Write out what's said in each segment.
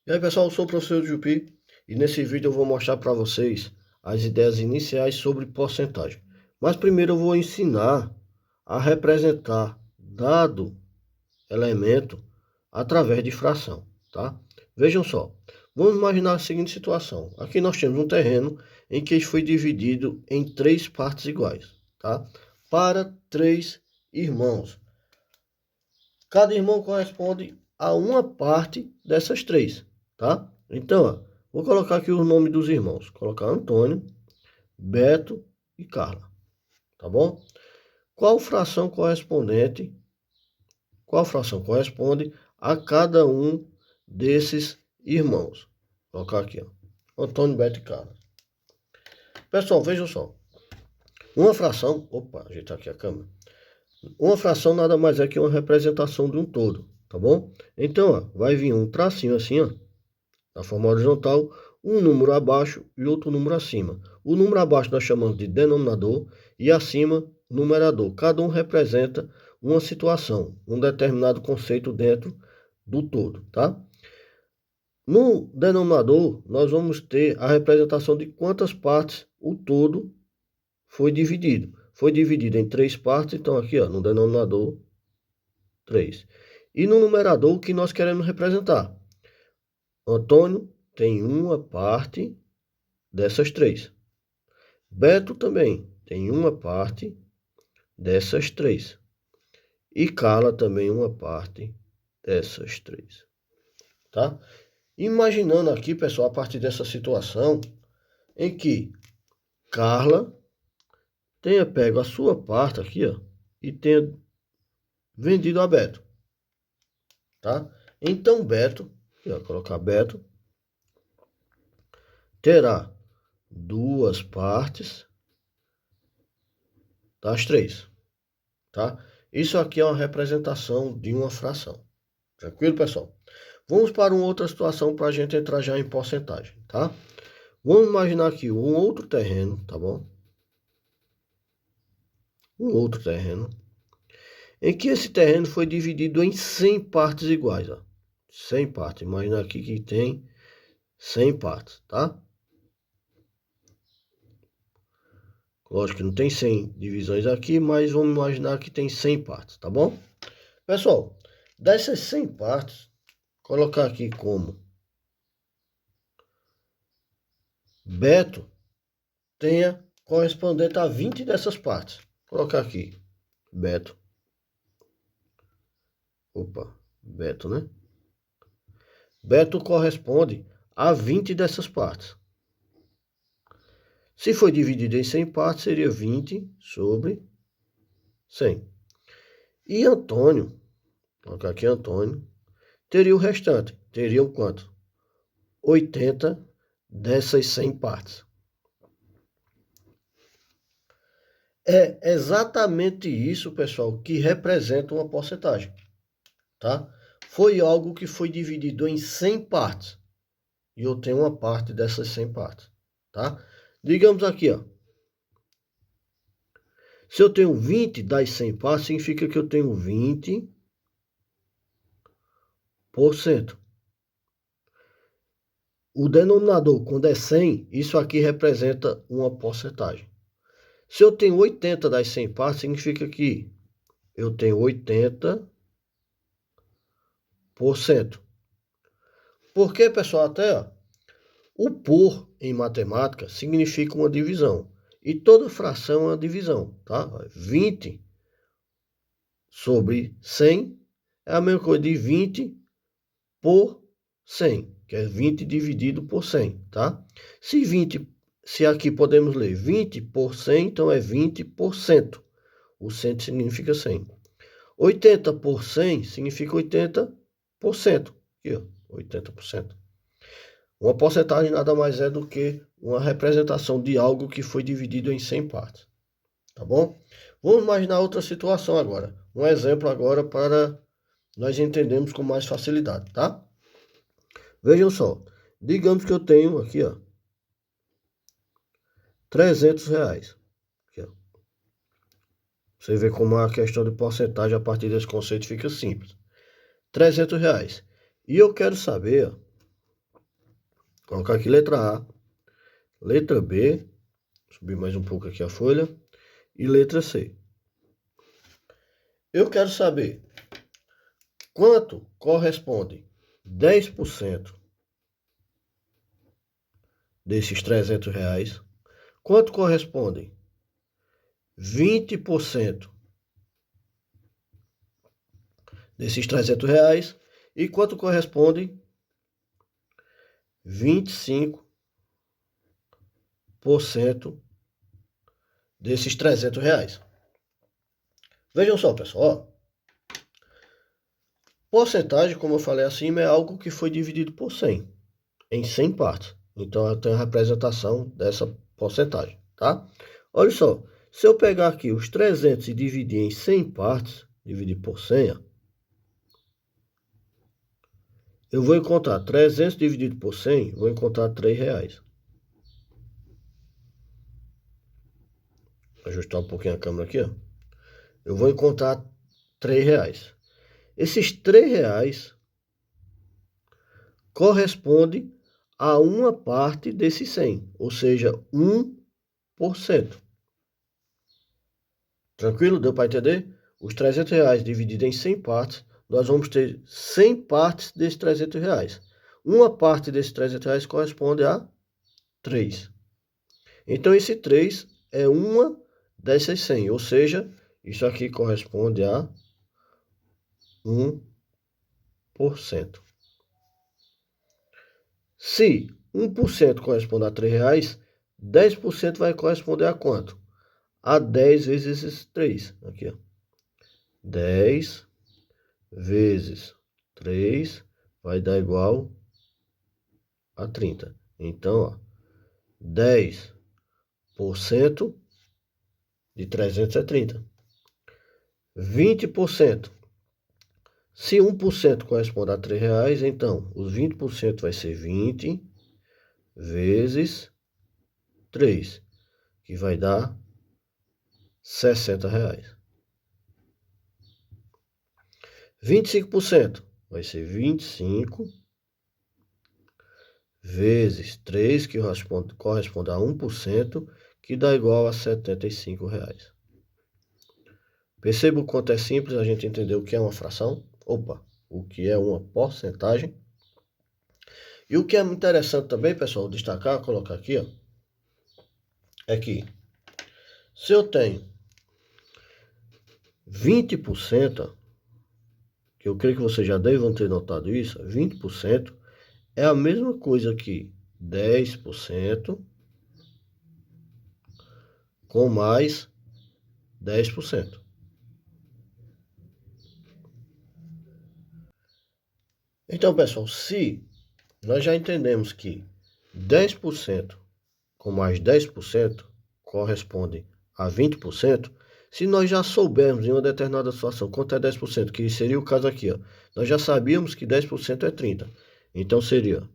E aí pessoal, eu sou o professor Jupi e nesse vídeo eu vou mostrar para vocês as ideias iniciais sobre porcentagem. Mas primeiro eu vou ensinar a representar dado elemento através de fração, tá? Vejam só, vamos imaginar a seguinte situação. Aqui nós temos um terreno em que foi dividido em três partes iguais, tá? Para três irmãos. Cada irmão corresponde a uma parte dessas três, tá? Então, ó, vou colocar aqui o nome dos irmãos. Vou colocar Antônio, Beto e Carla, tá bom? Qual fração corresponde a cada um desses irmãos? Vou colocar aqui, ó, Antônio, Beto e Carla. Pessoal, vejam só. Uma fração, opa, ajeitar aqui a câmera. Uma fração nada mais é que uma representação de um todo, tá bom? Então, ó, vai vir um tracinho assim, ó, na forma horizontal, um número abaixo e outro número acima. O número abaixo nós chamamos de denominador e acima, numerador. Cada um representa uma situação, um determinado conceito dentro do todo, tá? No denominador, nós vamos ter a representação de quantas partes o todo foi dividido. Foi dividido em três partes, então aqui, ó, no denominador, 3. E no numerador, o que nós queremos representar? Antônio tem uma parte dessas três. Beto também tem uma parte dessas três. E Carla também uma parte dessas três. Tá? Imaginando aqui, pessoal, a partir dessa situação em que Carla tenha pego a sua parte aqui, ó, e tenha vendido a Beto. Tá? Então Beto, aqui, ó, colocar Beto, terá duas partes das três, tá? Isso aqui é uma representação de uma fração. Tranquilo, pessoal? Vamos para uma outra situação para a gente entrar já em porcentagem, tá? Vamos imaginar aqui um outro terreno, tá bom? Um outro terreno, em que esse terreno foi dividido em 100 partes iguais, ó. 100 partes. Imagina aqui que tem 100 partes, tá? Lógico que não tem 100 divisões aqui, mas vamos imaginar que tem 100 partes, tá bom? Pessoal, dessas 100 partes, colocar aqui como Beto tenha correspondente a 20 dessas partes. Vou colocar aqui Beto. Opa, Beto, né? Beto corresponde a 20 dessas partes. Se for dividido em 100 partes, seria 20 sobre 100. E Antônio, vou colocar aqui Antônio, teria o restante. Teriam quanto? 80 dessas 100 partes. É exatamente isso, pessoal, que representa uma porcentagem, tá? Foi algo que foi dividido em 100 partes. E eu tenho uma parte dessas 100 partes, tá? Digamos aqui, ó. Se eu tenho 20 das 100 partes, significa que eu tenho 20%. O denominador, quando é 100, isso aqui representa uma porcentagem. Se eu tenho 80 das 100 partes, significa que eu tenho 80%. Porque, pessoal, até ó, o por em matemática significa uma divisão. E toda fração é uma divisão, tá? 20 sobre 100 é a mesma coisa de 20 por 100, que é 20 dividido por 100, tá? Se aqui podemos ler 20 por 100, então é 20%. O cento significa 100. 80 por 100 significa 80%. Aqui, ó, 80%. Uma porcentagem nada mais é do que uma representação de algo que foi dividido em 100 partes. Tá bom? Vamos imaginar outra situação agora. Um exemplo agora para nós entendermos com mais facilidade, tá? Vejam só. Digamos que eu tenho aqui, ó, R$300. Aqui, ó. Você vê como a questão de porcentagem a partir desse conceito fica simples. R$300. E eu quero saber, ó, Colocar aqui letra A, letra B, subir mais um pouco aqui a folha, e letra C. Eu quero saber quanto corresponde 10% desses R$300, quanto corresponde 20% desses R$300 e quanto corresponde 25% desses R$300. Vejam só, pessoal, ó. Porcentagem, como eu falei acima, é algo que foi dividido por 100, em 100 partes. Então, eu tenho a representação dessa porcentagem, tá? Olha só, se eu pegar aqui os 300 e dividir em 100 partes, dividir por 100, ó, eu vou encontrar 300 dividido por 100, vou encontrar R$3. Vou ajustar um pouquinho a câmera aqui, ó. Eu vou encontrar R$3. Esses R$3 corresponde a uma parte desses 100, ou seja, 1%. Tranquilo? Deu para entender? Os R$300 dividido em 100 partes, nós vamos ter 100 partes desses R$300. Uma parte desses R$300 corresponde a 3. Então, esse 3 é uma dessas 100, ou seja, isso aqui corresponde a 1%. Se 1% corresponde a R$3, 10% vai corresponder a quanto? A 10 vezes esses 3. Aqui, ó. 10 vezes 3 vai dar igual a 30. Então, ó, 10% de 300 é 30. 20%. Se 1% corresponde a R$3, então os 20% vai ser 20 vezes 3, que vai dar R$60. 25% vai ser 25 vezes 3, que corresponde a 1%, que dá igual a R$75. Perceba o quanto é simples a gente entender o que é uma fração. Opa, o que é uma porcentagem. E o que é interessante também, pessoal, destacar, colocar aqui, ó, é que se eu tenho 20%, que eu creio que vocês já devem ter notado isso, 20% é a mesma coisa que 10% com mais 10%. Então, pessoal, se nós já entendemos que 10% com mais 10% corresponde a 20%, se nós já soubermos em uma determinada situação quanto é 10%, que seria o caso aqui, ó, nós já sabíamos que 10% é 30. Então, seria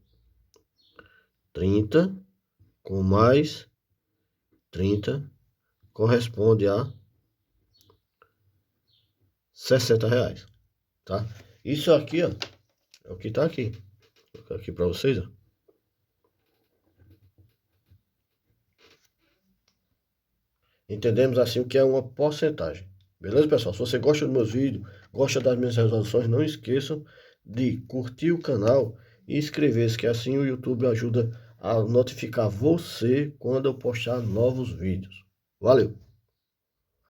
30 com mais 30 corresponde a R$60, tá? Isso aqui, ó, é o que tá aqui. Vou colocar aqui para vocês, ó. Entendemos assim o que é uma porcentagem. Beleza, pessoal? Se você gosta dos meus vídeos, gosta das minhas resoluções, não esqueçam de curtir o canal e inscrever-se, que assim o YouTube ajuda a notificar você quando eu postar novos vídeos. Valeu!